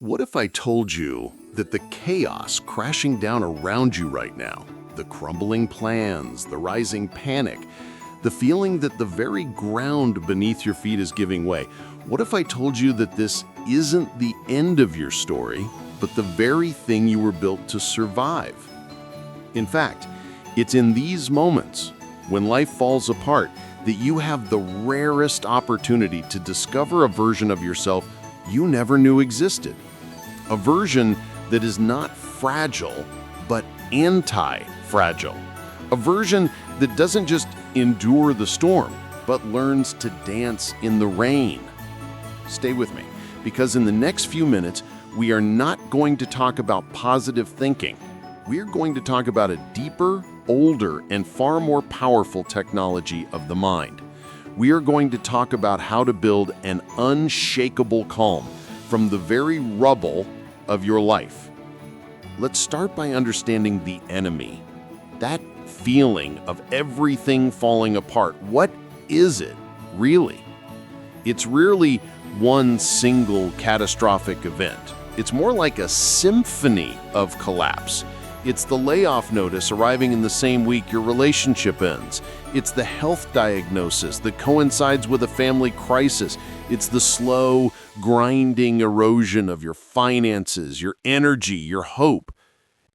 What if I told you that the chaos crashing down around you right now, the crumbling plans, the rising panic, the feeling that the very ground beneath your feet is giving way, what if I told you that this isn't the end of your story, but the very thing you were built to survive? In fact, it's in these moments, when life falls apart, that you have the rarest opportunity to discover a version of yourself you never knew existed. A version that is not fragile, but anti-fragile. A version that doesn't just endure the storm, but learns to dance in the rain. Stay with me, because in the next few minutes, we are not going to talk about positive thinking. We are going to talk about a deeper, older, and far more powerful technology of the mind. We are going to talk about how to build an unshakable calm from the very rubble of your life. Let's start by understanding the enemy. That feeling of everything falling apart. What is it, really? It's rarely one single catastrophic event. It's more like a symphony of collapse. It's the layoff notice arriving in the same week your relationship ends. It's the health diagnosis that coincides with a family crisis. It's the slow, grinding erosion of your finances, your energy, your hope.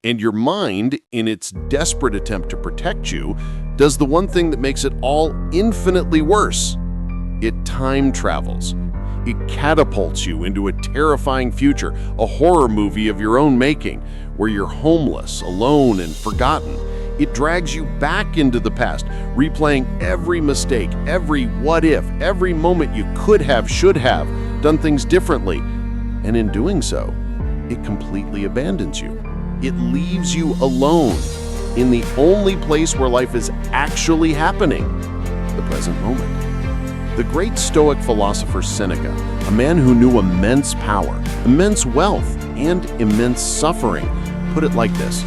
And your mind, in its desperate attempt to protect you, does the one thing that makes it all infinitely worse. It time travels. It catapults you into a terrifying future, a horror movie of your own making, where you're homeless, alone, and forgotten. It drags you back into the past, replaying every mistake, every what if, every moment you could have, should have, done things differently. And in doing so, it completely abandons you. It leaves you alone in the only place where life is actually happening, the present moment. The great Stoic philosopher Seneca, a man who knew immense power, immense wealth, and immense suffering, put it like this: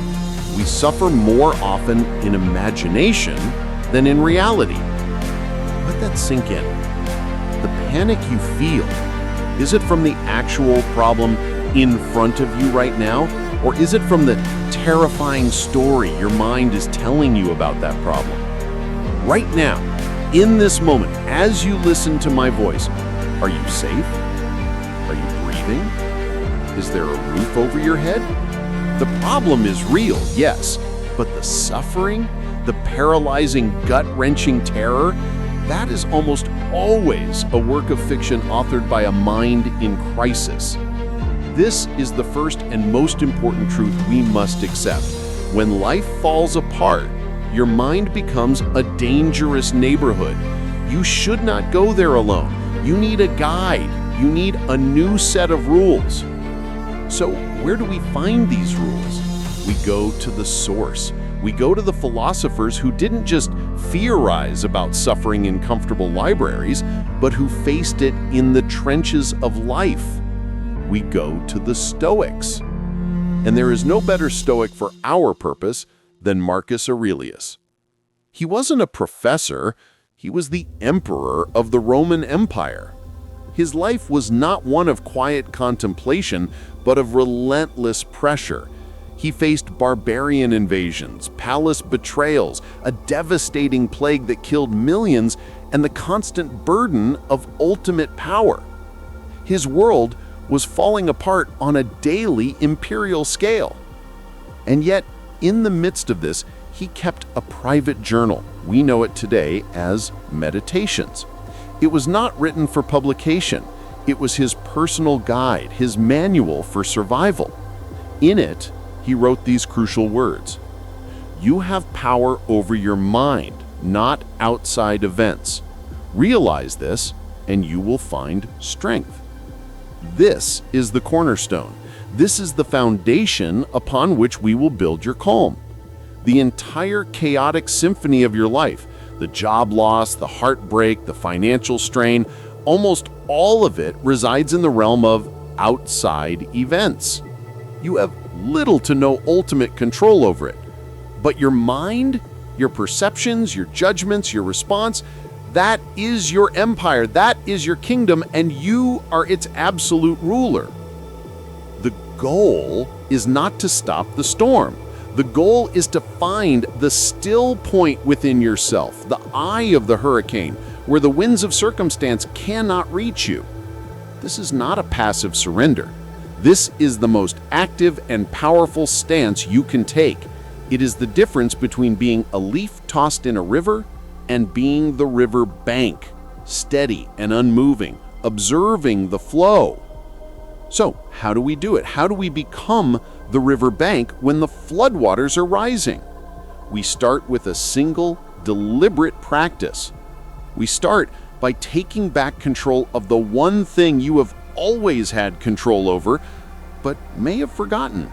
we suffer more often in imagination than in reality. Let that sink in. The panic you feel, is it from the actual problem in front of you right now? Or is it from the terrifying story your mind is telling you about that problem? Right now, in this moment, as you listen to my voice, are you safe? Are you breathing? Is there a roof over your head? The problem is real, yes, but the suffering, the paralyzing, gut-wrenching terror, that is almost always a work of fiction authored by a mind in crisis. This is the first and most important truth we must accept. When life falls apart, your mind becomes a dangerous neighborhood. You should not go there alone. You need a guide. You need a new set of rules. So where do we find these rules? We go to the source. We go to the philosophers who didn't just theorize about suffering in comfortable libraries, but who faced it in the trenches of life. We go to the Stoics. And there is no better Stoic for our purpose than Marcus Aurelius. He wasn't a professor, he was the emperor of the Roman Empire. His life was not one of quiet contemplation, but of relentless pressure. He faced barbarian invasions, palace betrayals, a devastating plague that killed millions, and the constant burden of ultimate power. His world was falling apart on a daily imperial scale. And yet, in the midst of this, he kept a private journal. We know it today as Meditations. It was not written for publication. It was his personal guide, his manual for survival. In it, he wrote these crucial words: "You have power over your mind, not outside events. Realize this, and you will find strength." This is the cornerstone. This is the foundation upon which we will build your calm. The entire chaotic symphony of your life, the job loss, the heartbreak, the financial strain, almost all of it resides in the realm of outside events. You have little to no ultimate control over it. But your mind, your perceptions, your judgments, your response, that is your empire, that is your kingdom, and you are its absolute ruler. The goal is not to stop the storm. The goal is to find the still point within yourself, the eye of the hurricane, where the winds of circumstance cannot reach you. This is not a passive surrender. This is the most active and powerful stance you can take. It is the difference between being a leaf tossed in a river and being the river bank, steady and unmoving, observing the flow. So, how do we do it? How do we become the river bank when the floodwaters are rising? We start with a single, deliberate practice. We start by taking back control of the one thing you have always had control over, but may have forgotten: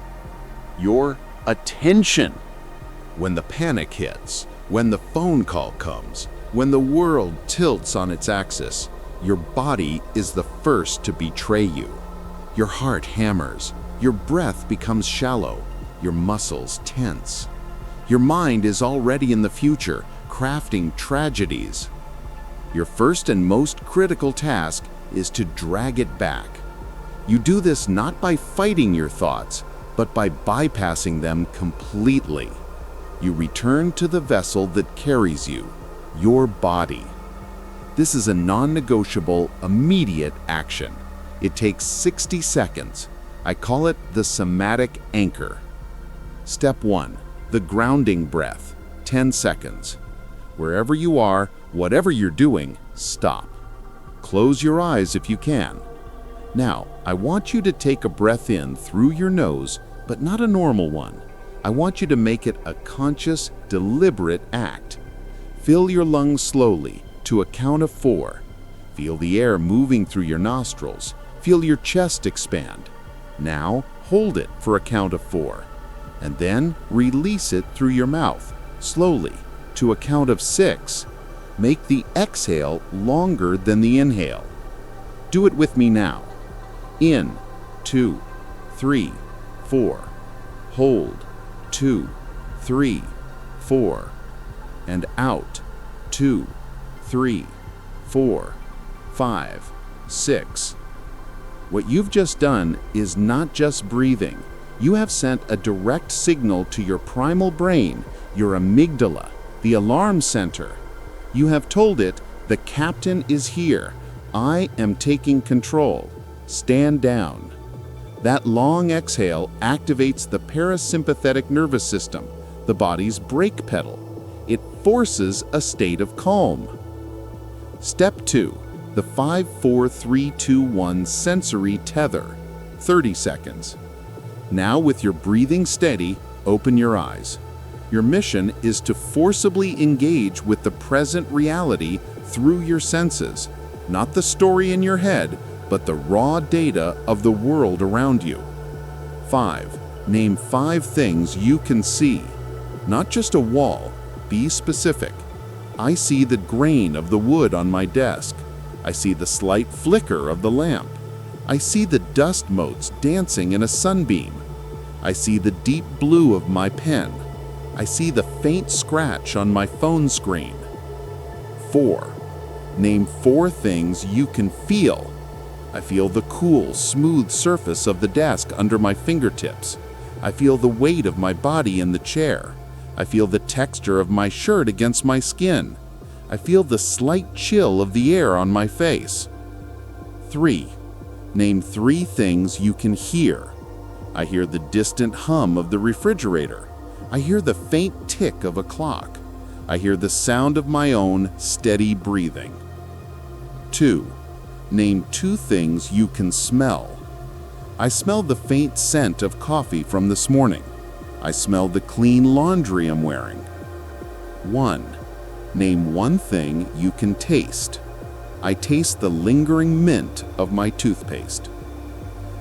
your attention. When the panic hits, when the phone call comes, when the world tilts on its axis, your body is the first to betray you. Your heart hammers, your breath becomes shallow, your muscles tense. Your mind is already in the future, crafting tragedies. Your first and most critical task is to drag it back. You do this not by fighting your thoughts, but by bypassing them completely. You return to the vessel that carries you, your body. This is a non-negotiable, immediate action. It takes 60 seconds. I call it the somatic anchor. Step 1. The grounding breath, 10 seconds. Wherever you are, whatever you're doing, stop. Close your eyes if you can. Now, I want you to take a breath in through your nose, but not a normal one. I want you to make it a conscious, deliberate act. Fill your lungs slowly to a count of 4. Feel the air moving through your nostrils. Feel your chest expand. Now, hold it for a count of 4. And then release it through your mouth, slowly, to a count of 6. Make the exhale longer than the inhale. Do it with me now. In, 2, 3, 4. Hold, 2, 3, 4. And out, 2, 3, 4, 5, 6. What you've just done is not just breathing. You have sent a direct signal to your primal brain, your amygdala, the alarm center. You have told it, the captain is here. I am taking control. Stand down. That long exhale activates the parasympathetic nervous system, the body's brake pedal. It forces a state of calm. Step 2. The 5-4-3-2-1 sensory tether, 30 seconds. Now, with your breathing steady, open your eyes. Your mission is to forcibly engage with the present reality through your senses, not the story in your head, but the raw data of the world around you. 5. Name 5 things you can see. Not just a wall, be specific. I see the grain of the wood on my desk. I see the slight flicker of the lamp. I see the dust motes dancing in a sunbeam. I see the deep blue of my pen. I see the faint scratch on my phone screen. 4. Name 4 things you can feel. I feel the cool, smooth surface of the desk under my fingertips. I feel the weight of my body in the chair. I feel the texture of my shirt against my skin. I feel the slight chill of the air on my face. 3. Name 3 things you can hear. I hear the distant hum of the refrigerator. I hear the faint tick of a clock. I hear the sound of my own steady breathing. 2. Name 2 things you can smell. I smell the faint scent of coffee from this morning. I smell the clean laundry I'm wearing. 1. Name 1 thing you can taste. I taste the lingering mint of my toothpaste.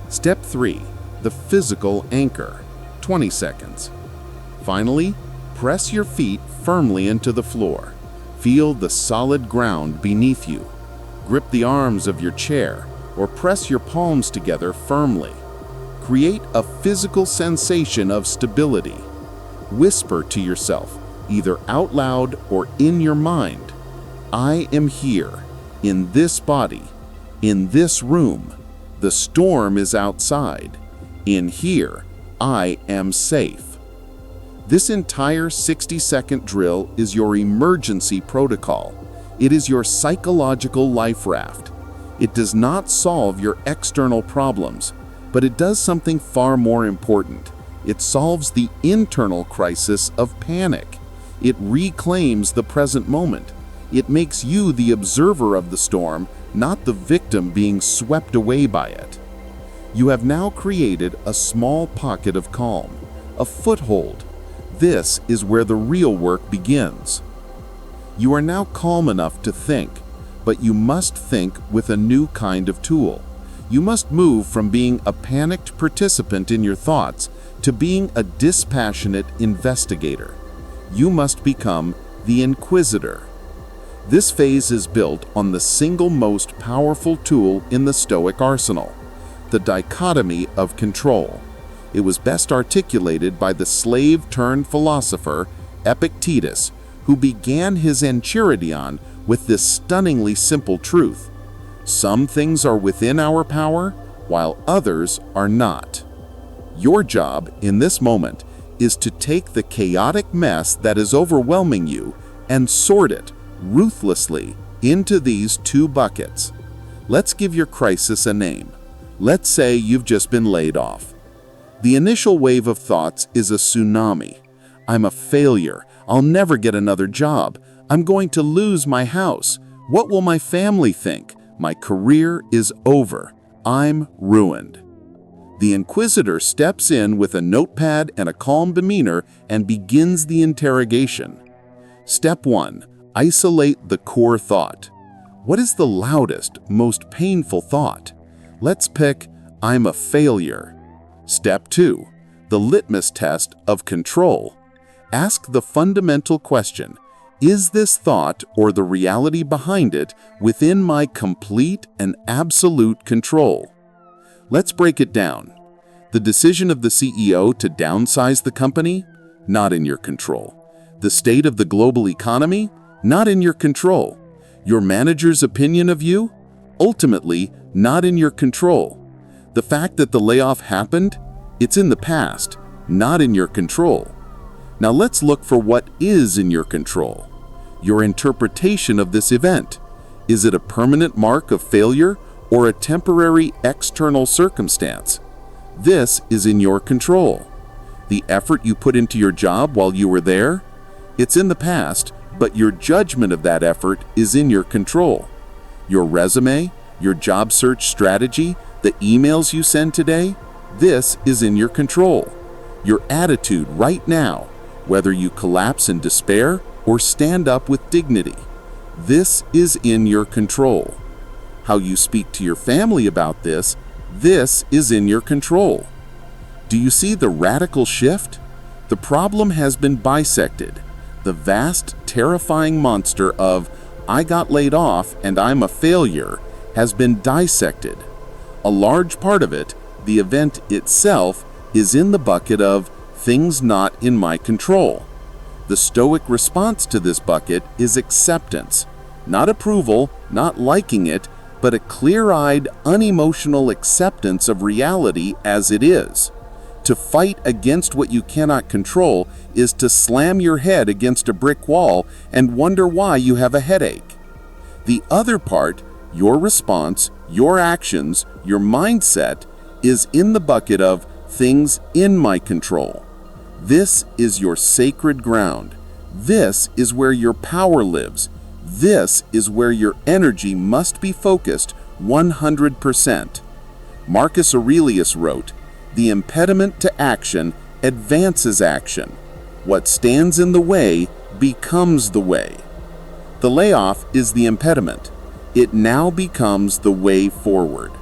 Step 3. The physical anchor, 20 seconds. Finally, press your feet firmly into the floor. Feel the solid ground beneath you. Grip the arms of your chair or press your palms together firmly. Create a physical sensation of stability. Whisper to yourself, either out loud or in your mind, I am here, in this body, in this room. The storm is outside. In here, I am safe. This entire 60-second drill is your emergency protocol. It is your psychological life raft. It does not solve your external problems, but it does something far more important. It solves the internal crisis of panic. It reclaims the present moment. It makes you the observer of the storm, not the victim being swept away by it. You have now created a small pocket of calm, a foothold. This is where the real work begins. You are now calm enough to think, but you must think with a new kind of tool. You must move from being a panicked participant in your thoughts to being a dispassionate investigator. You must become the inquisitor. This phase is built on the single most powerful tool in the Stoic arsenal, the dichotomy of control. It was best articulated by the slave-turned-philosopher Epictetus, who began his Enchiridion with this stunningly simple truth: some things are within our power, while others are not. Your job in this moment is to take the chaotic mess that is overwhelming you and sort it ruthlessly into these two buckets. Let's give your crisis a name. Let's say you've just been laid off. The initial wave of thoughts is a tsunami. I'm a failure. I'll never get another job. I'm going to lose my house. What will my family think? My career is over. I'm ruined. The inquisitor steps in with a notepad and a calm demeanor and begins the interrogation. Step 1. Isolate the core thought. What is the loudest, most painful thought? Let's pick, I'm a failure. Step 2. The litmus test of control. Ask the fundamental question: is this thought or the reality behind it within my complete and absolute control? Let's break it down. The decision of the CEO to downsize the company? Not in your control. The state of the global economy? Not in your control. Your manager's opinion of you? Ultimately, not in your control. The fact that the layoff happened? It's in the past, not in your control. Now let's look for what is in your control. Your interpretation of this event. Is it a permanent mark of failure or a temporary external circumstance? This is in your control. The effort you put into your job while you were there? It's in the past, but your judgment of that effort is in your control. Your resume, your job search strategy, the emails you send today? This is in your control. Your attitude right now, whether you collapse in despair or stand up with dignity. This is in your control. How you speak to your family about this is in your control. Do you see the radical shift? The problem has been bisected. The vast, terrifying monster of, I got laid off and I'm a failure, has been dissected. A large part of it, the event itself, is in the bucket of things not in my control. The Stoic response to this bucket is acceptance. Not approval, not liking it, but a clear-eyed, unemotional acceptance of reality as it is. To fight against what you cannot control is to slam your head against a brick wall and wonder why you have a headache. The other part, your response, your actions, your mindset, is in the bucket of things in my control. This is your sacred ground. This is where your power lives. This is where your energy must be focused 100%. Marcus Aurelius wrote, "The impediment to action advances action. What stands in the way becomes the way." The layoff is the impediment. It now becomes the way forward.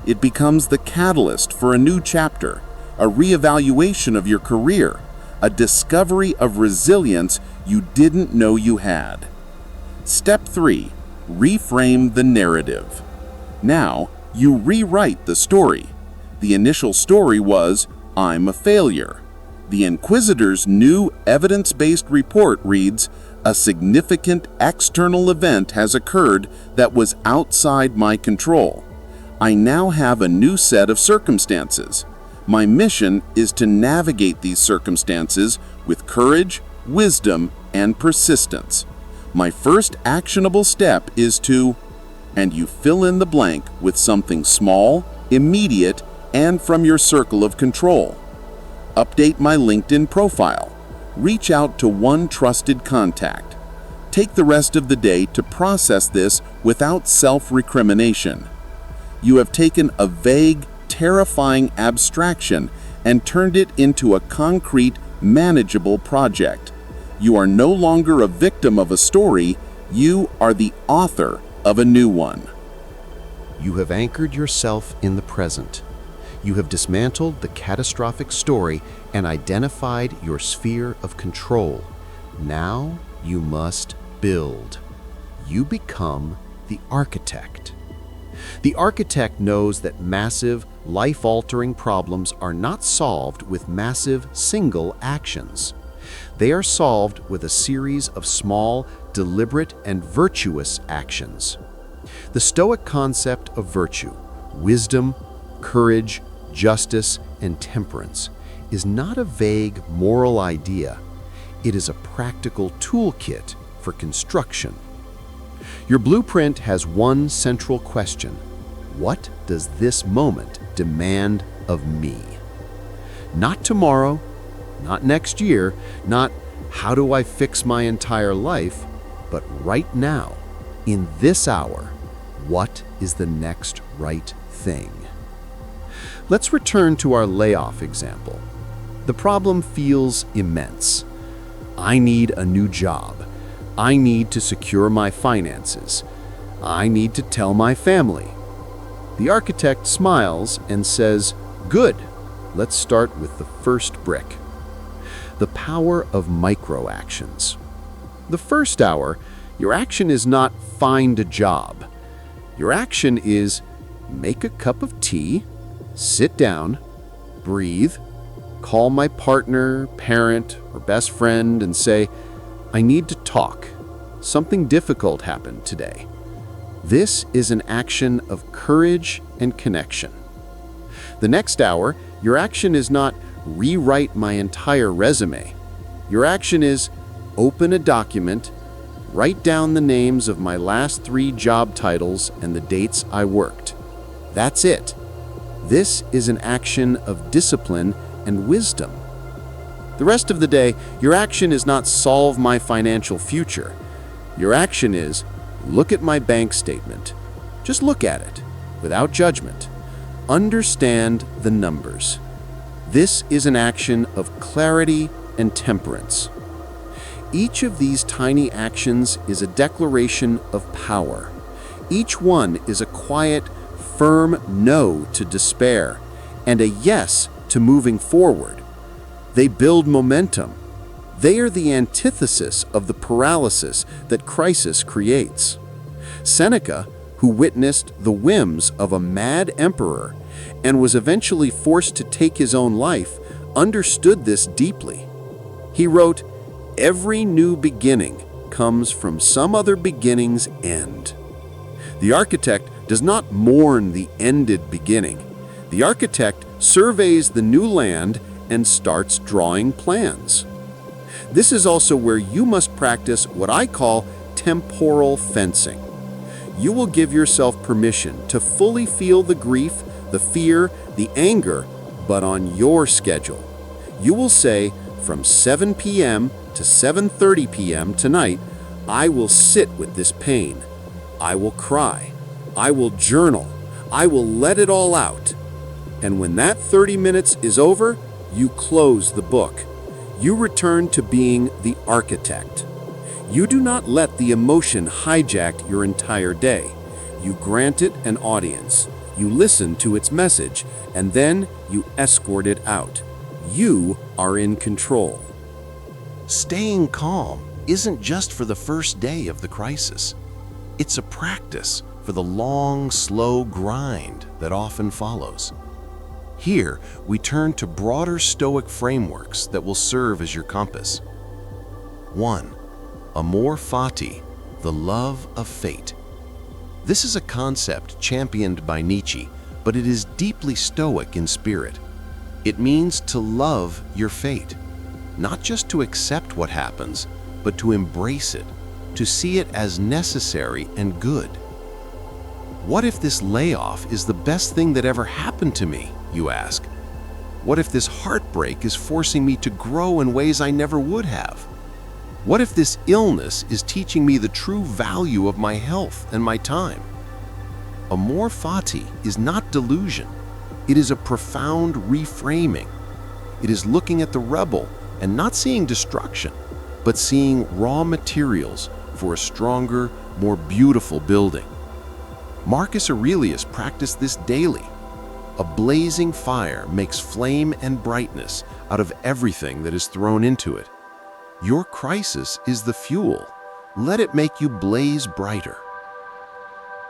It becomes the catalyst for a new chapter, a reevaluation of your career, a discovery of resilience you didn't know you had. Step 3. Reframe the narrative. Now, you rewrite the story. The initial story was, I'm a failure. The Inquisitor's new evidence-based report reads, a significant external event has occurred that was outside my control. I now have a new set of circumstances. My mission is to navigate these circumstances with courage, wisdom, and persistence. My first actionable step is to, and you fill in the blank with something small, immediate, and from your circle of control. Update my LinkedIn profile. Reach out to one trusted contact. Take the rest of the day to process this without self-recrimination. You have taken a vague, terrifying abstraction and turned it into a concrete, manageable project. You are no longer a victim of a story, you are the author of a new one. You have anchored yourself in the present. You have dismantled the catastrophic story and identified your sphere of control. Now you must build. You become the architect. The architect knows that massive, life-altering problems are not solved with massive, single actions. They are solved with a series of small, deliberate, and virtuous actions. The Stoic concept of virtue, wisdom, courage, justice, and temperance is not a vague moral idea. It is a practical toolkit for construction. Your blueprint has one central question: what does this moment demand of me? Not tomorrow, not next year, not how do I fix my entire life, but right now, in this hour, what is the next right thing? Let's return to our layoff example. The problem feels immense. I need a new job. I need to secure my finances. I need to tell my family. The architect smiles and says, "Good, let's start with the first brick." The power of micro-actions. The first hour, your action is not find a job. Your action is make a cup of tea, sit down, breathe, call my partner, parent, or best friend and say, "I need to talk. Something difficult happened today." This is an action of courage and connection. The next hour, your action is not rewrite my entire resume. Your action is open a document, write down the names of my last 3 job titles and the dates I worked. That's it. This is an action of discipline and wisdom. The rest of the day, your action is not solve my financial future. Your action is look at my bank statement. Just look at it, without judgment. Understand the numbers. This is an action of clarity and temperance. Each of these tiny actions is a declaration of power. Each one is a quiet, firm no to despair and a yes to moving forward. They build momentum. They are the antithesis of the paralysis that crisis creates. Seneca, who witnessed the whims of a mad emperor and was eventually forced to take his own life, understood this deeply. He wrote, "Every new beginning comes from some other beginning's end." The architect does not mourn the ended beginning. The architect surveys the new land and starts drawing plans. This is also where you must practice what I call temporal fencing. You will give yourself permission to fully feel the grief, the fear, the anger, but on your schedule. You will say, from 7 p.m. to 7:30 p.m. tonight, I will sit with this pain. I will cry. I will journal. I will let it all out. And when that 30 minutes is over, you close the book. You return to being the architect. You do not let the emotion hijack your entire day. You grant it an audience. You listen to its message, and then you escort it out. You are in control. Staying calm isn't just for the first day of the crisis. It's a practice for the long, slow grind that often follows. Here, we turn to broader Stoic frameworks that will serve as your compass. 1. Amor fati, the love of fate. This is a concept championed by Nietzsche, but it is deeply Stoic in spirit. It means to love your fate, not just to accept what happens, but to embrace it, to see it as necessary and good. What if this layoff is the best thing that ever happened to me, you ask? What if this heartbreak is forcing me to grow in ways I never would have? What if this illness is teaching me the true value of my health and my time? Amor fati is not delusion. It is a profound reframing. It is looking at the rebel and not seeing destruction, but seeing raw materials for a stronger, more beautiful building. Marcus Aurelius practiced this daily. A blazing fire makes flame and brightness out of everything that is thrown into it. Your crisis is the fuel. Let it make you blaze brighter.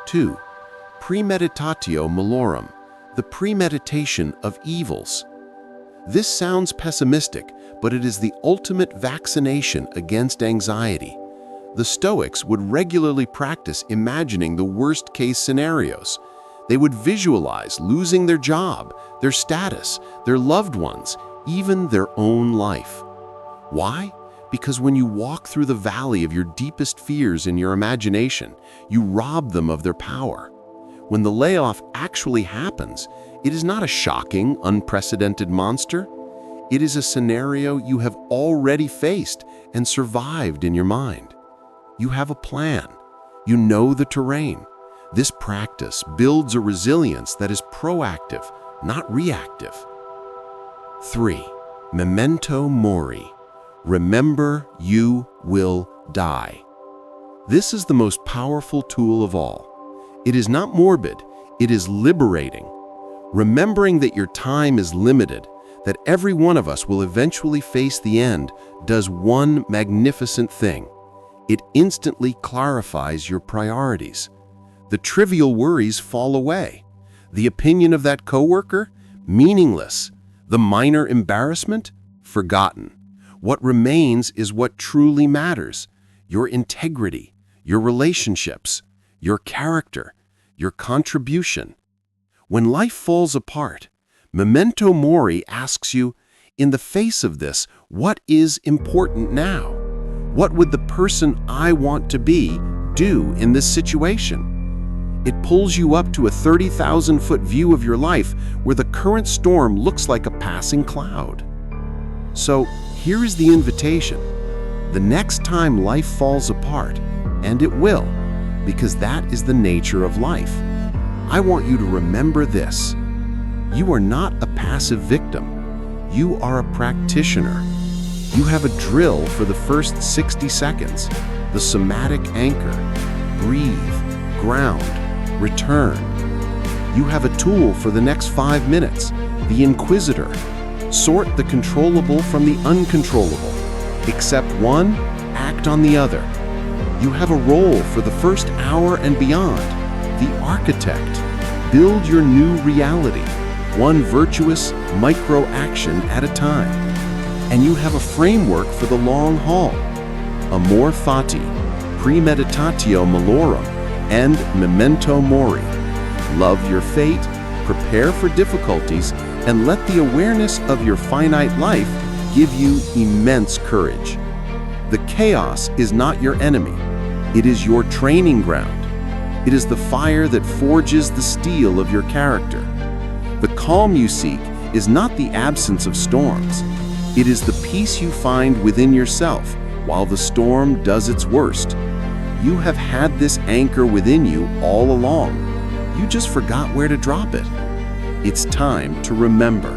2. Premeditatio malorum, the premeditation of evils. This sounds pessimistic, but it is the ultimate vaccination against anxiety. The Stoics would regularly practice imagining the worst-case scenarios. They would visualize losing their job, their status, their loved ones, even their own life. Why? Because when you walk through the valley of your deepest fears in your imagination, you rob them of their power. When the layoff actually happens, it is not a shocking, unprecedented monster. It is a scenario you have already faced and survived in your mind. You have a plan. You know the terrain. This practice builds a resilience that is proactive, not reactive. 3. Memento mori. Remember, you will die. This is the most powerful tool of all. It is not morbid, it is liberating. Remembering that your time is limited, that every one of us will eventually face the end, does one magnificent thing. It instantly clarifies your priorities. The trivial worries fall away. The opinion of that coworker? Meaningless. The minor embarrassment? Forgotten. What remains is what truly matters: your integrity, your relationships, your character, your contribution. When life falls apart, Memento Mori asks you, in the face of this, what is important now? What would the person I want to be do in this situation? It pulls you up to a 30,000-foot view of your life where the current storm looks like a passing cloud. So here is the invitation. The next time life falls apart, and it will, because that is the nature of life, I want you to remember this. You are not a passive victim. You are a practitioner. You have a drill for the first 60 seconds, the somatic anchor. Breathe, ground, return. You have a tool for the next 5 minutes, the inquisitor. Sort the controllable from the uncontrollable. Accept one, act on the other. You have a role for the first hour and beyond, the architect. Build your new reality, one virtuous micro-action at a time. And you have a framework for the long haul. Amor fati, premeditatio malorum, and memento mori. Love your fate, prepare for difficulties, and let the awareness of your finite life give you immense courage. The chaos is not your enemy. It is your training ground. It is the fire that forges the steel of your character. The calm you seek is not the absence of storms. It is the peace you find within yourself while the storm does its worst. You have had this anchor within you all along. You just forgot where to drop it. It's time to remember.